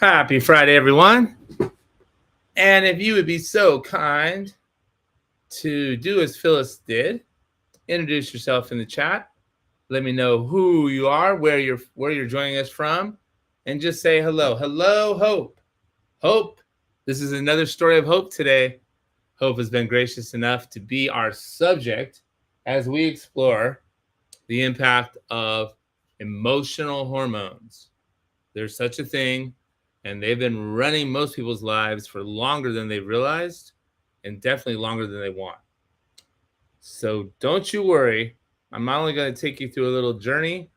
Happy Friday, everyone. And if you would be so kind to do as Phyllis did, introduce yourself in the chat. Let me know who you are, where you're joining us from, and just say hello. Hello, Hope. Hope. This is another story of hope today. Hope has been gracious enough to be our subject as we explore the impact of emotional hormones. There's such a thing, and they've been running most people's lives for longer than they realized, and definitely longer than they want. So don't you worry. I'm not only going to take you through a little journey,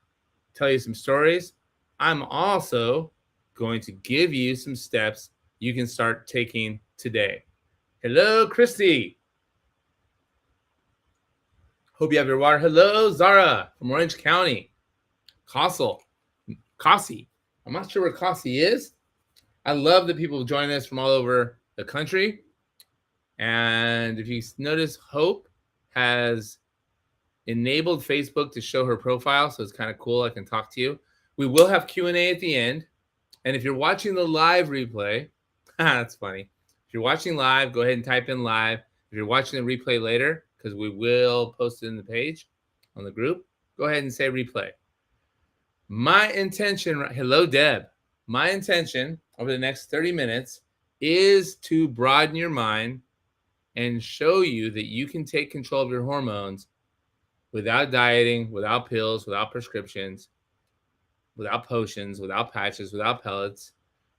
tell you some stories, I'm also going to give you some steps you can start taking today. Hello, Christy. Hope you have your water. Hello, Zara from Orange County. Castle. Kasi. I'm not sure where Kasi is. I love that people join us from all over the country. And if you notice, Hope has enabled Facebook to show her profile, so it's kind of cool. I can talk to you. We will have Q&A at the end. And if you're watching the live replay, that's funny. If you're watching live, go ahead and type in live. If you're watching the replay later, because we will post it in the page on the group, go ahead and say replay. My intention, hello, Deb. My intention over the next 30 minutes is to broaden your mind and show you that you can take control of your hormones without dieting, without pills, without prescriptions, without potions, without patches, without pellets.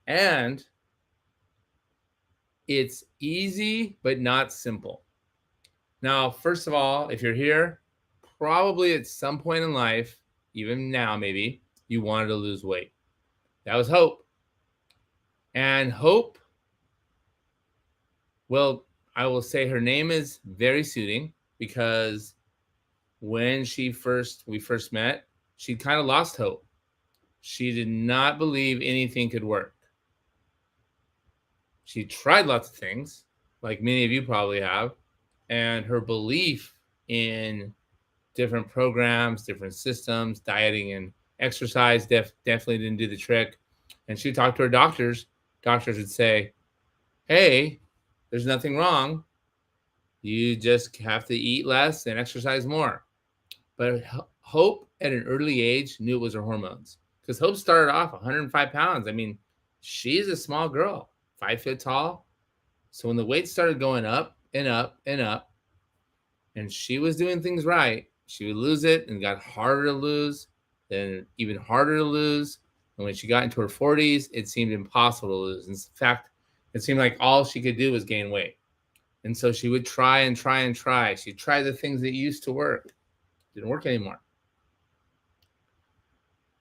And it's easy, but not simple. Now, first of all, if you're here, probably at some point in life, even now maybe, you wanted to lose weight. That was Hope. And Hope, well, I will say her name is very suiting because when we first met, she kind of lost hope. She did not believe anything could work. She tried lots of things, like many of you probably have, and her belief in different programs, different systems, dieting and exercise definitely didn't do the trick. And she talked to her doctors. Doctors would say, hey, there's nothing wrong. You just have to eat less and exercise more. But Hope at an early age knew it was her hormones because Hope started off 105 pounds. I mean, she's a small girl, 5 foot tall. So when the weight started going up and up and up, and she was doing things right, she would lose it and got harder to lose, then even harder to lose. And when she got into her 40s, it seemed impossible to lose. In fact, it seemed like all she could do was gain weight. And so she would try and try and try. She tried the things that used to work. Didn't work anymore.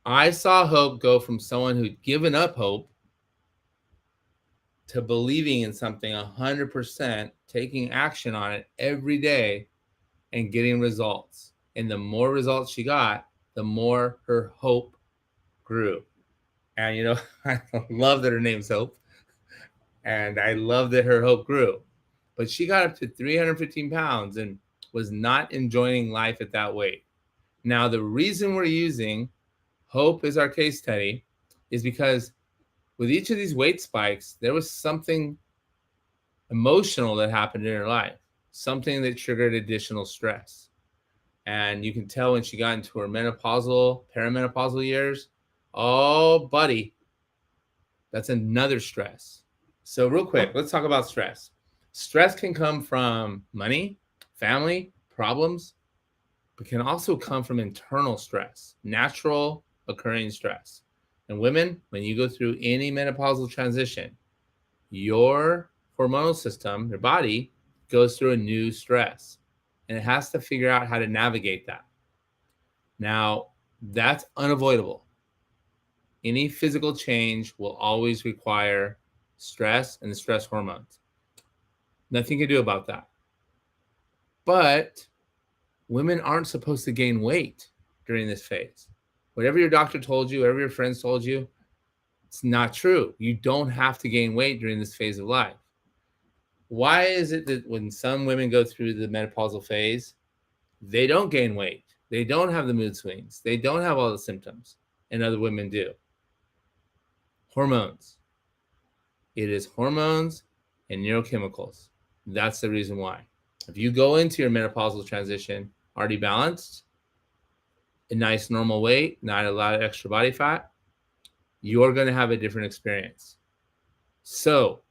I saw Hope go from someone who'd given up hope to believing in something 100%, taking action on it every day and getting results. And the more results she got, the more her hope grew. And, you know, I love that her name's Hope. And I love that her hope grew. But she got up to 315 pounds and was not enjoying life at that weight. Now, the reason we're using Hope as our case study is because with each of these weight spikes, there was something emotional that happened in her life, something that triggered additional stress. And you can tell when she got into her perimenopausal years, oh, buddy, that's another stress. So real quick, let's talk about stress. Stress can come from money, family, problems, but can also come from internal stress, natural occurring stress. And women, when you go through any menopausal transition, your hormonal system, your body, goes through a new stress. And it has to figure out how to navigate that. Now, that's unavoidable. Any physical change will always require stress and the stress hormones. Nothing you can do about that. But women aren't supposed to gain weight during this phase. Whatever your doctor told you, whatever your friends told you, it's not true. You don't have to gain weight during this phase of life. Why is it that when some women go through the menopausal phase, they don't gain weight? They don't have the mood swings. They don't have all the symptoms, and other women do. Hormones. It is hormones and neurochemicals. That's the reason why. If you go into your menopausal transition already balanced, a nice normal weight, not a lot of extra body fat, you're going to have a different experience. So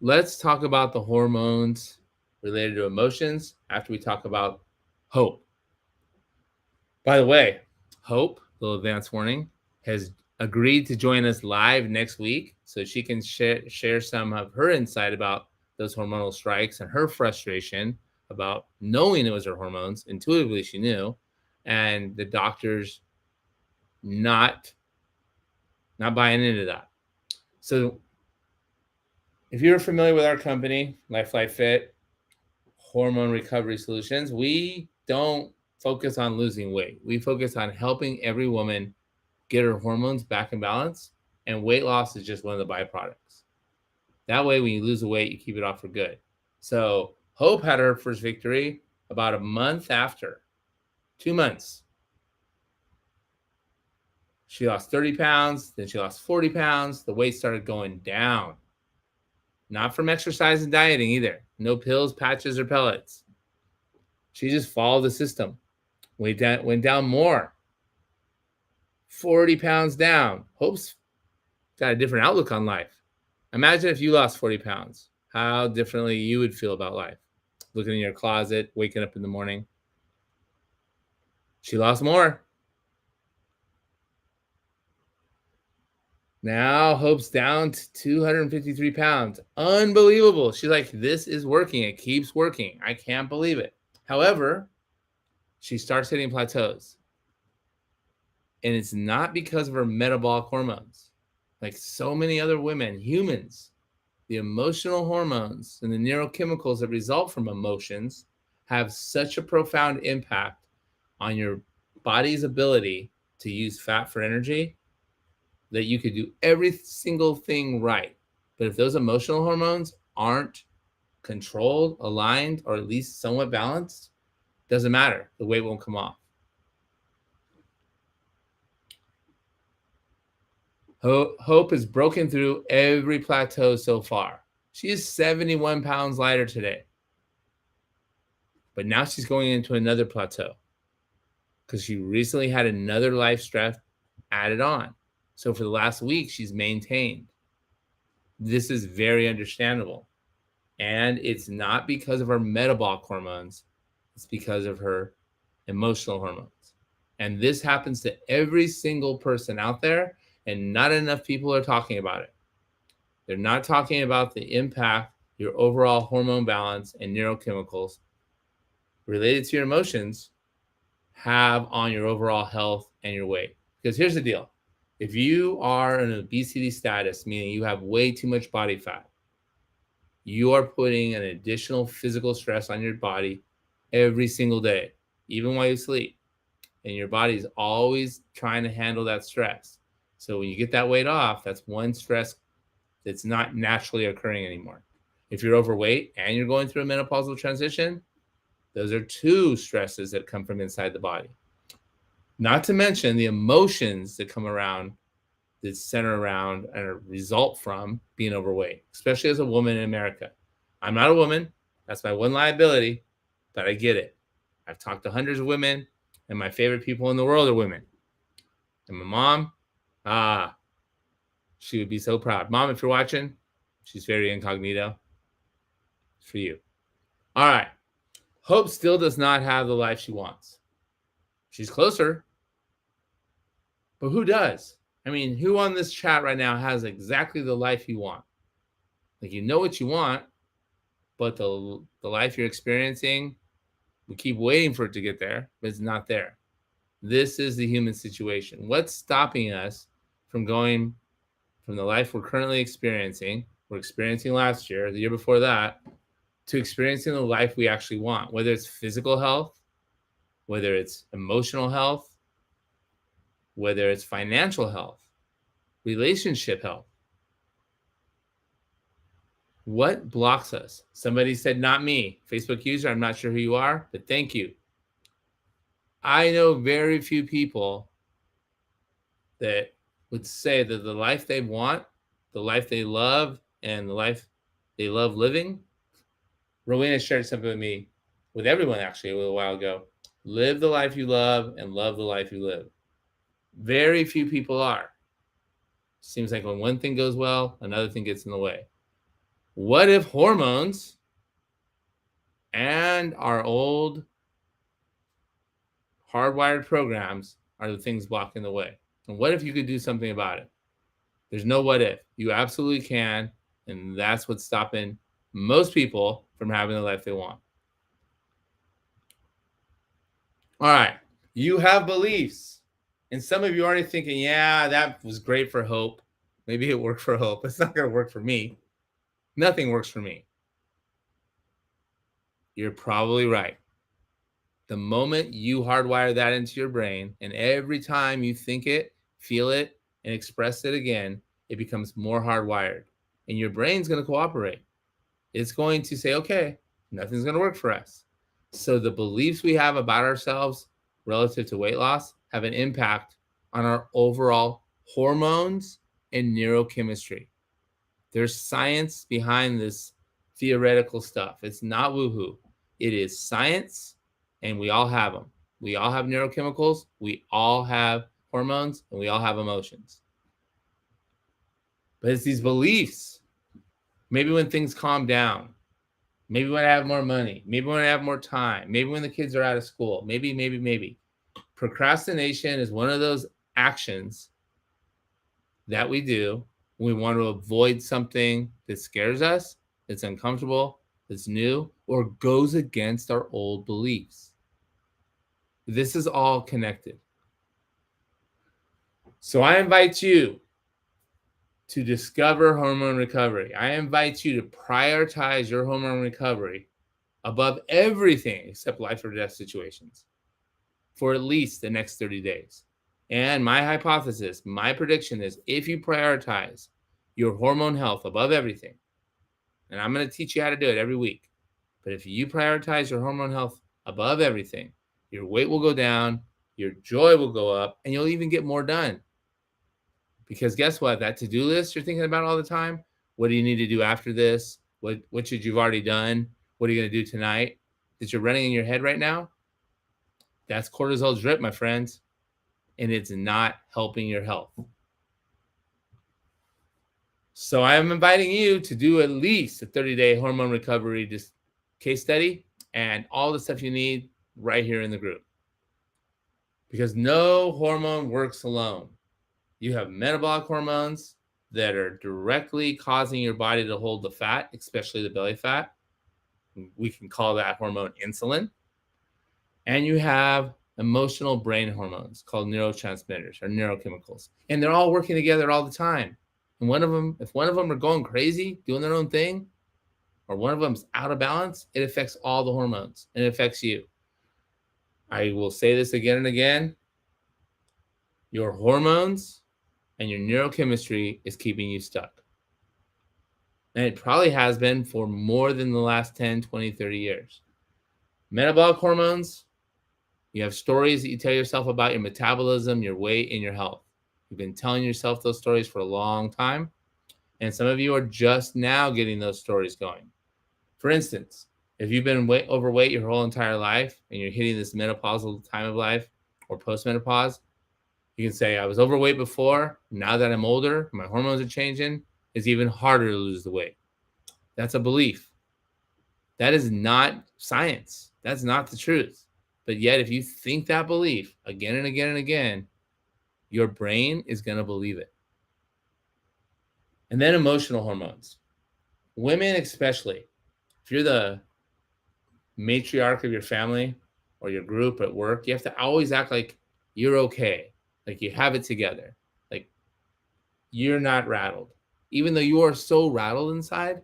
let's talk about the hormones related to emotions after we talk about hope. By the way, Hope, little advance warning, has agreed to join us live next week so she can share some of her insight about those hormonal strikes and her frustration about knowing it was her hormones. Intuitively, she knew, and the doctors not buying into that. So if you're familiar with our company, Life Flight Fit, Hormone Recovery Solutions, we don't focus on losing weight. We focus on helping every woman get her hormones back in balance, and weight loss is just one of the byproducts. That way, when you lose the weight, you keep it off for good. So Hope had her first victory about a month after, 2 months. She lost 30 pounds, then she lost 40 pounds. The weight started going down. Not from exercise and dieting either. No pills, patches, or pellets. She just followed the system. Went down more. 40 pounds down. Hope's got a different outlook on life. Imagine if you lost 40 pounds, how differently you would feel about life. Looking in your closet, waking up in the morning. She lost more. Now Hope's down to 253 pounds. Unbelievable. She's like, this is working. It keeps working. I can't believe it. However, she starts hitting plateaus. And it's not because of her metabolic hormones. Like so many other women, humans, the emotional hormones and the neurochemicals that result from emotions have such a profound impact on your body's ability to use fat for energy that you could do every single thing right. But if those emotional hormones aren't controlled, aligned, or at least somewhat balanced, doesn't matter. The weight won't come off. Hope has broken through every plateau so far. She is 71 pounds lighter today. But now she's going into another plateau because she recently had another life stress added on. So for the last week, she's maintained. This is very understandable. And it's not because of her metabolic hormones. It's because of her emotional hormones. And this happens to every single person out there, and not enough people are talking about it. They're not talking about the impact your overall hormone balance and neurochemicals related to your emotions have on your overall health and your weight. Because here's the deal. If you are in an obesity status, meaning you have way too much body fat, you are putting an additional physical stress on your body every single day, even while you sleep. And your body's always trying to handle that stress. So when you get that weight off, that's one stress that's not naturally occurring anymore. If you're overweight and you're going through a menopausal transition, those are two stresses that come from inside the body. Not to mention the emotions that come around, that center around and result from being overweight, especially as a woman in America. I'm not a woman. That's my one liability, but I get it. I've talked to hundreds of women, and my favorite people in the world are women. And my mom, she would be so proud. Mom, if you're watching, she's very incognito. It's for you. All right. Hope still does not have the life she wants. She's closer. But who does? I mean, who on this chat right now has exactly the life you want? Like, you know what you want, but the life you're experiencing, we keep waiting for it to get there, but it's not there. This is the human situation. What's stopping us from going from the life we're currently experiencing, we're experiencing last year, the year before that, to experiencing the life we actually want, whether it's physical health, whether it's emotional health, whether it's financial health, relationship health. What blocks us? Somebody said, not me. Facebook user, I'm not sure who you are, but thank you. I know very few people that would say that the life they want the life they love and the life they love living. Rowena shared something with me, with everyone actually, a little while ago. Live the life you love and love the life you live. Very few people are. Seems like when one thing goes well, another thing gets in the way. What if hormones and our old hardwired programs are the things blocking the way? And what if you could do something about it? There's no what if. You absolutely can. And that's what's stopping most people from having the life they want. All right. You have beliefs. And some of you are already thinking, yeah, that was great for hope. Maybe it worked for hope. It's not going to work for me. Nothing works for me. You're probably right. The moment you hardwire that into your brain, and every time you think it, feel it, and express it again, it becomes more hardwired. And your brain's going to cooperate. It's going to say, okay, nothing's going to work for us. So the beliefs we have about ourselves relative to weight loss have an impact on our overall hormones and neurochemistry. There's science behind this theoretical stuff. It's not woohoo. It is science, and we all have them. We all have neurochemicals, we all have hormones, and we all have emotions. But it's these beliefs. Maybe when things calm down, maybe when I have more money, maybe when I have more time, maybe when the kids are out of school, maybe. Procrastination is one of those actions that we do when we want to avoid something that scares us, that's uncomfortable, that's new, or goes against our old beliefs. This is all connected. So I invite you to discover hormone recovery. I invite you to prioritize your hormone recovery above everything except life or death situations for at least the next 30 days. And my hypothesis, my prediction is if you prioritize your hormone health above everything, and I'm going to teach you how to do it every week, but if you prioritize your hormone health above everything, your weight will go down, your joy will go up, and you'll even get more done. Because guess what? That to-do list you're thinking about all the time, what do you need to do after this? What should you've already done? What are you going to do tonight? That you're running in your head right now? That's cortisol drip, my friends. And it's not helping your health. So I am inviting you to do at least a 30-day hormone recovery case study and all the stuff you need right here in the group. Because no hormone works alone. You have metabolic hormones that are directly causing your body to hold the fat, especially the belly fat. We can call that hormone insulin. And you have emotional brain hormones called neurotransmitters or neurochemicals. And they're all working together all the time. And if one of them are going crazy, doing their own thing, or one of them's out of balance, it affects all the hormones and it affects you. I will say this again and again. Your hormones and your neurochemistry is keeping you stuck. And it probably has been for more than the last 10, 20, 30 years. Metabolic hormones, you have stories that you tell yourself about your metabolism, your weight, and your health. You've been telling yourself those stories for a long time. And some of you are just now getting those stories going. For instance, if you've been overweight your whole entire life and you're hitting this menopausal time of life or postmenopause, you can say, I was overweight before. Now that I'm older, my hormones are changing. It's even harder to lose the weight. That's a belief. That is not science. That's not the truth. But yet, if you think that belief again and again and again, your brain is going to believe it. And then emotional hormones. Women especially, if you're the matriarch of your family or your group at work, you have to always act like you're okay, like you have it together, like you're not rattled, even though you are so rattled inside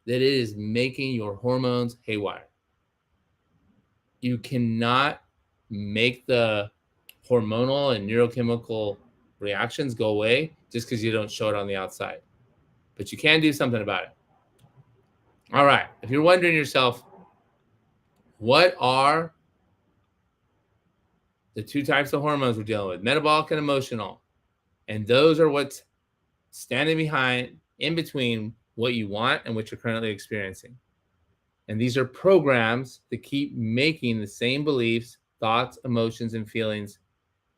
that it is making your hormones haywire. You cannot make the hormonal and neurochemical reactions go away just because you don't show it on the outside. But you can do something about it. All right. If you're wondering yourself, what are the two types of hormones we're dealing with? Metabolic and emotional. And those are what's standing behind, in between what you want and what you're currently experiencing. And these are programs that keep making the same beliefs, thoughts, emotions, and feelings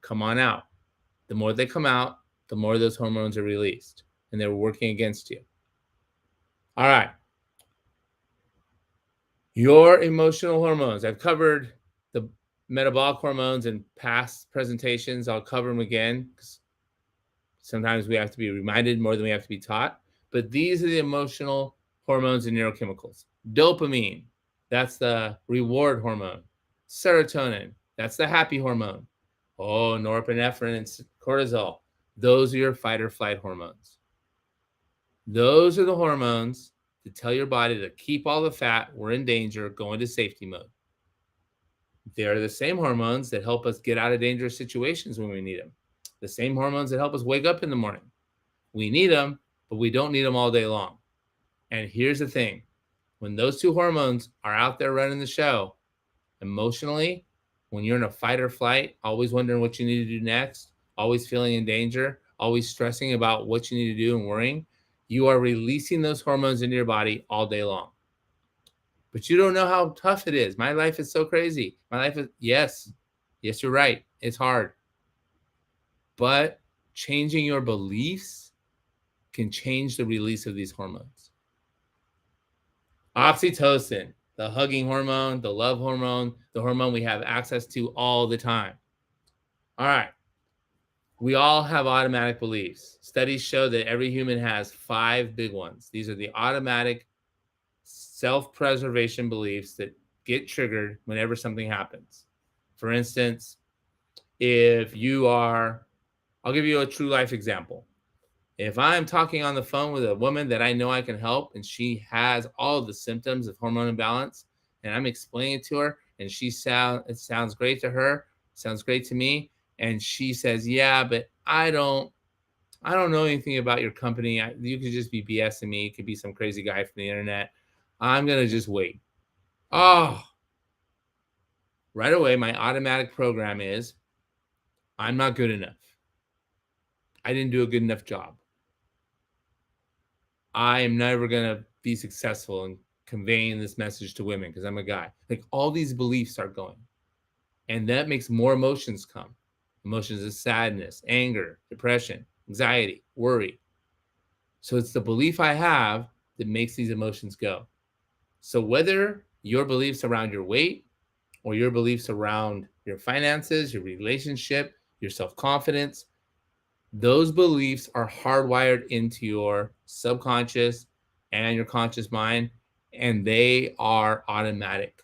come on out. The more they come out, the more those hormones are released, and they're working against you. All right. Your emotional hormones. I've covered the metabolic hormones in past presentations. I'll cover them again because sometimes we have to be reminded more than we have to be taught. But these are the emotional hormones and neurochemicals. Dopamine, that's the reward hormone. Serotonin, that's the happy hormone. Oh, norepinephrine and cortisol, those are your fight or flight hormones. Those are the hormones to tell your body to keep all the fat, we're in danger, go into safety mode. They're the same hormones that help us get out of dangerous situations when we need them. The same hormones that help us wake up in the morning. We need them, but we don't need them all day long. And here's the thing. When those two hormones are out there running the show, emotionally, when you're in a fight or flight, always wondering what you need to do next, always feeling in danger, always stressing about what you need to do and worrying, you are releasing those hormones into your body all day long. But you don't know how tough it is. My life is so crazy. My life is, yes, you're right. It's hard. But changing your beliefs can change the release of these hormones. Oxytocin, the hugging hormone, the love hormone, the hormone we have access to all the time. All right. We all have automatic beliefs. Studies show that every human has 5 big ones. These are the automatic self-preservation beliefs that get triggered whenever something happens. For instance, if you are, I'll give you a true life example. If I'm talking on the phone with a woman that I know I can help and she has all of the symptoms of hormone imbalance and I'm explaining it to her and it sounds great to her, sounds great to me, and she says, yeah, but I don't know anything about your company. You could just be BSing me. It could be some crazy guy from the internet. I'm going to just wait. Oh, right away, my automatic program is I'm not good enough. I didn't do a good enough job. I am never going to be successful in conveying this message to women because I'm a guy. Like all these beliefs are going. And that makes more emotions come. Emotions of sadness, anger, depression, anxiety, worry. So it's the belief I have that makes these emotions go. So whether your beliefs around your weight or your beliefs around your finances, your relationship, your self-confidence, those beliefs are hardwired into your subconscious and your conscious mind, and they are automatic.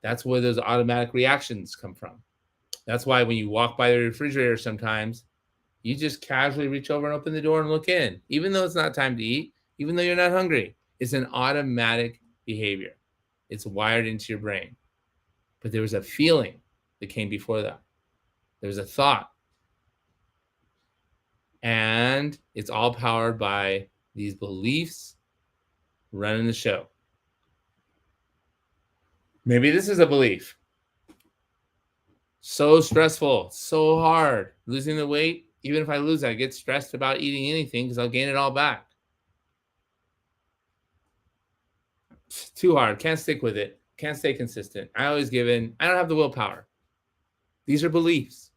That's where those automatic reactions come from. That's why when you walk by the refrigerator sometimes, you just casually reach over and open the door and look in, even though it's not time to eat, even though you're not hungry. It's an automatic behavior. It's wired into your brain. But there was a feeling that came before that. There was a thought. And it's all powered by these beliefs running the show. Maybe this is a belief. So stressful, so hard. Losing the weight, even if I lose it, I get stressed about eating anything because I'll gain it all back. It's too hard. Can't stick with it. Can't stay consistent. I always give in. I don't have the willpower. These are beliefs.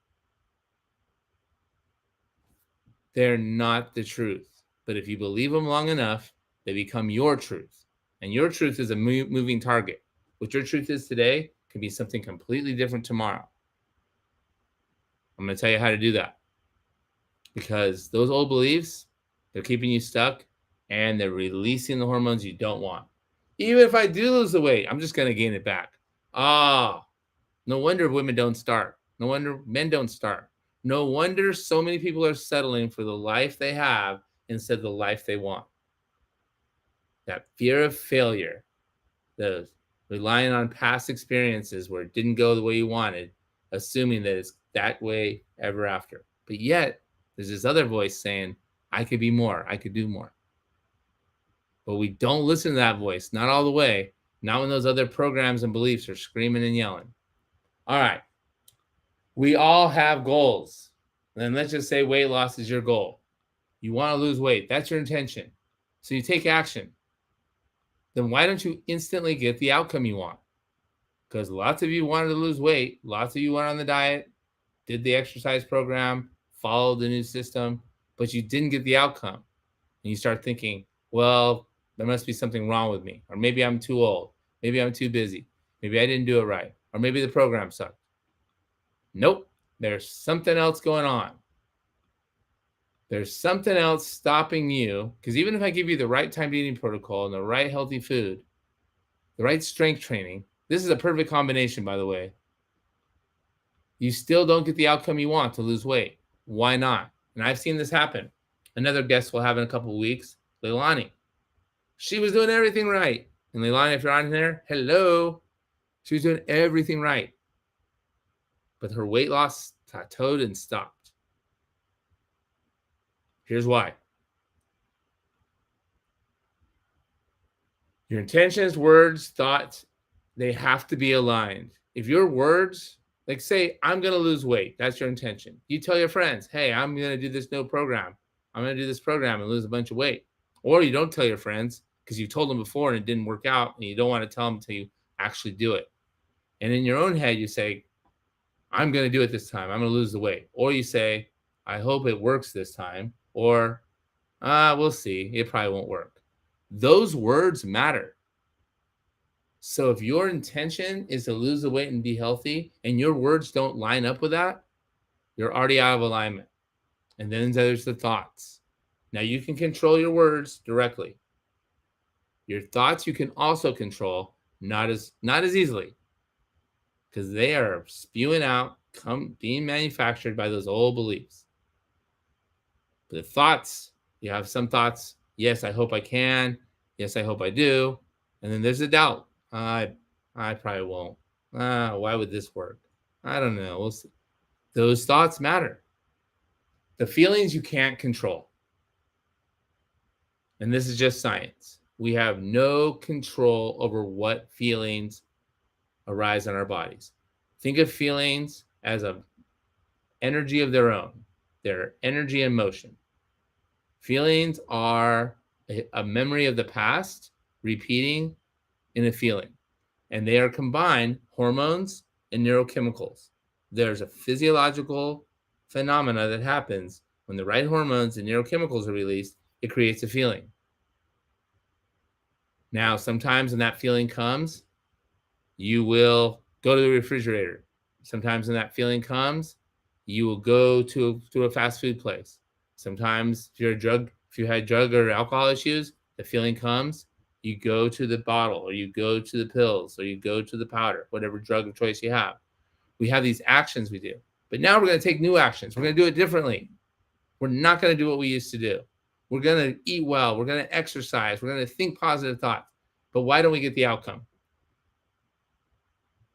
They're not the truth. But if you believe them long enough, they become your truth. And your truth is a moving target. What your truth is today can be something completely different tomorrow. I'm going to tell you how to do that. Because those old beliefs, they're keeping you stuck and they're releasing the hormones you don't want. Even if I do lose the weight, I'm just going to gain it back. No wonder women don't start. No wonder men don't start. No wonder so many people are settling for the life they have instead of the life they want. That fear of failure, the relying on past experiences where it didn't go the way you wanted, assuming that it's that way ever after. But yet, there's this other voice saying, I could be more, I could do more. But we don't listen to that voice, not all the way, not when those other programs and beliefs are screaming and yelling. All right. We all have goals. Then let's just say weight loss is your goal. You want to lose weight. That's your intention. So you take action. Then why don't you instantly get the outcome you want? Because lots of you wanted to lose weight. Lots of you went on the diet, did the exercise program, followed the new system, but you didn't get the outcome. And you start thinking, well, there must be something wrong with me. Or maybe I'm too old. Maybe I'm too busy. Maybe I didn't do it right. Or maybe the program sucked. Nope. There's something else going on. There's something else stopping you. Because even if I give you the right time eating protocol and the right healthy food, the right strength training, this is a perfect combination, by the way. You still don't get the outcome you want to lose weight. Why not? And I've seen this happen. Another guest we'll have in a couple of weeks, Leilani. She was doing everything right. And Leilani, if you're on there, hello. She was doing everything right. But her weight loss plateaued and stopped. Here's why. Your intentions, words, thoughts, they have to be aligned. If your words, like say, I'm going to lose weight, that's your intention. You tell your friends, hey, I'm going to do this new program. I'm going to do this program and lose a bunch of weight. Or you don't tell your friends because you told them before and it didn't work out and you don't want to tell them until you actually do it. And in your own head, you say, I'm going to do it this time. I'm going to lose the weight. Or you say, I hope it works this time. Or, we'll see. It probably won't work. Those words matter. So if your intention is to lose the weight and be healthy and your words don't line up with that, you're already out of alignment. And then there's the thoughts. Now you can control your words directly. Your thoughts you can also control, not as easily, because they are spewing out, being manufactured by those old beliefs. But the thoughts, you have some thoughts, yes, I hope I can. Yes, I hope I do. And then there's a doubt. I probably won't. Why would this work? I don't know. We'll see. Those thoughts matter. The feelings you can't control. And this is just science. We have no control over what feelings arise in our bodies. Think of feelings as an energy of their own. They're energy and motion. Feelings are a memory of the past repeating in a feeling. And they are combined hormones and neurochemicals. There's a physiological phenomena that happens when the right hormones and neurochemicals are released. It creates a feeling. Now, sometimes when that feeling comes, you will go to the refrigerator. Sometimes when that feeling comes, you will go to a fast food place. Sometimes if you had drug or alcohol issues, the feeling comes, you go to the bottle or you go to the pills or you go to the powder, whatever drug of choice you have. We have these actions we do. But now we're going to take new actions. We're going to do it differently. We're not going to do what we used to do. We're going to eat well. We're going to exercise. We're going to think positive thoughts. But why don't we get the outcome?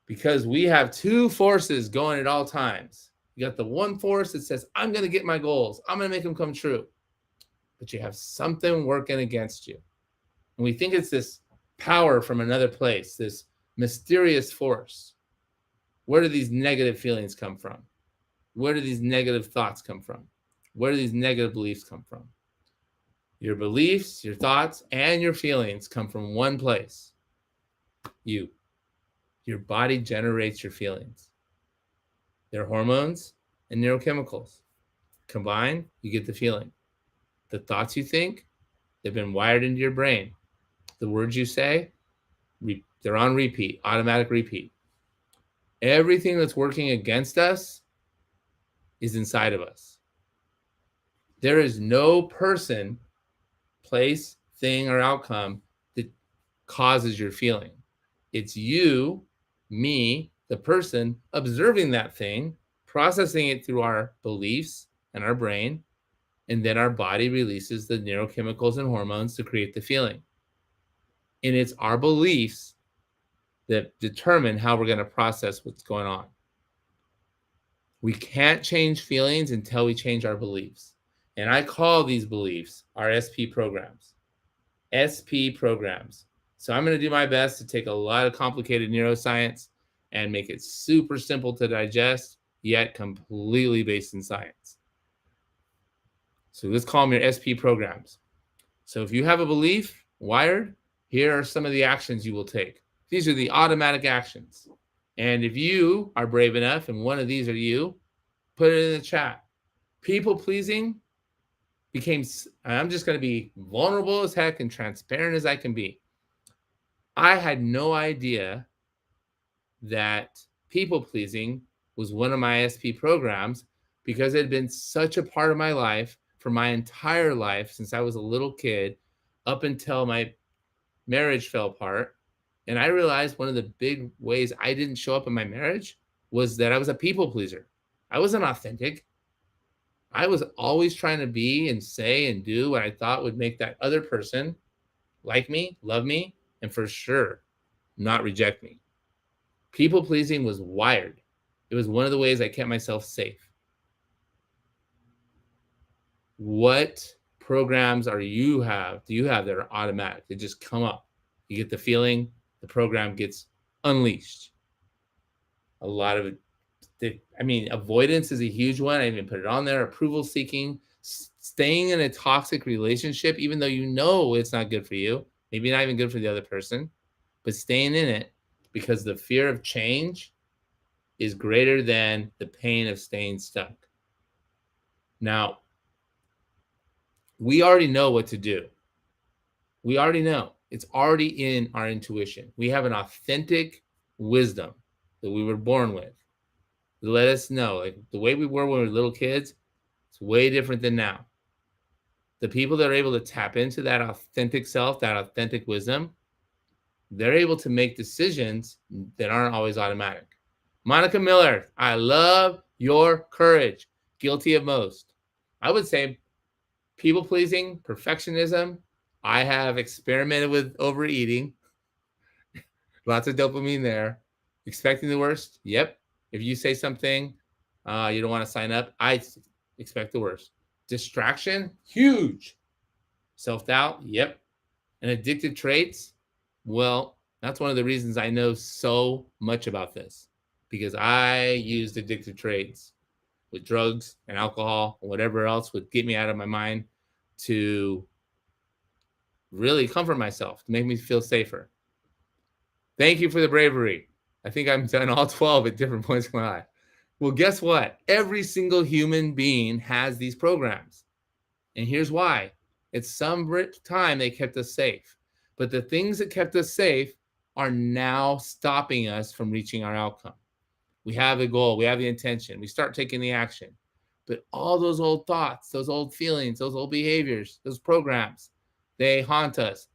Because we have two forces going at all times. You got the one force that says, I'm going to get my goals. I'm going to make them come true. But you have something working against you. And we think it's this power from another place, this mysterious force. Where do these negative feelings come from? Where do these negative thoughts come from? Where do these negative beliefs come from? Your beliefs, your thoughts, and your feelings come from one place. You. Your body generates your feelings. They're hormones and neurochemicals. Combined, you get the feeling. The thoughts you think, they've been wired into your brain. The words you say, they're on repeat, automatic repeat. Everything that's working against us is inside of us. There is no person, place, thing, or outcome that causes your feeling. It's you, me, the person observing that thing, processing it through our beliefs and our brain, and then our body releases the neurochemicals and hormones to create the feeling. And it's our beliefs that determine how we're going to process what's going on. We can't change feelings until we change our beliefs. And I call these beliefs our SP programs. SP programs. So I'm going to do my best to take a lot of complicated neuroscience and make it super simple to digest, yet completely based in science. So let's call them your SP programs. So if you have a belief wired, here are some of the actions you will take. These are the automatic actions. And if you are brave enough and one of these are you, put it in the chat. People pleasing became, I'm just going to be vulnerable as heck and transparent as I can be. I had no idea that people pleasing was one of my SP programs because it had been such a part of my life for my entire life since I was a little kid up until my marriage fell apart. And I realized one of the big ways I didn't show up in my marriage was that I was a people pleaser. I wasn't authentic. I was always trying to be and say and do what I thought would make that other person like me, love me, and for sure not reject me. People pleasing was wired. It was one of the ways I kept myself safe. What programs do you have that are automatic? They just come up. You get the feeling, the program gets unleashed. A lot of it, avoidance is a huge one. I even put it on there. Approval seeking, staying in a toxic relationship, even though you know it's not good for you, maybe not even good for the other person, but staying in it because the fear of change is greater than the pain of staying stuck. Now, we already know what to do. We already know. It's already in our intuition. We have an authentic wisdom that we were born with. Let us know, like the way we were when we were little kids, it's way different than now. The people that are able to tap into that authentic self, that authentic wisdom, they're able to make decisions that aren't always automatic. Monica Miller, I love your courage. Guilty of most. I would say people pleasing, perfectionism. I have experimented with overeating. Lots of dopamine there. Expecting the worst. Yep. If you say something, you don't want to sign up, I expect the worst. Distraction, huge. Self-doubt, yep. And addictive traits, well, that's one of the reasons I know so much about this, because I used addictive traits with drugs and alcohol and whatever else would get me out of my mind to really comfort myself, to make me feel safer. Thank you for the bravery. I think I've done all 12 at different points in my life. Well, guess what? Every single human being has these programs. And here's why. At some time, they kept us safe. But the things that kept us safe are now stopping us from reaching our outcome. We have a goal. We have the intention. We start taking the action. But all those old thoughts, those old feelings, those old behaviors, those programs, they haunt us.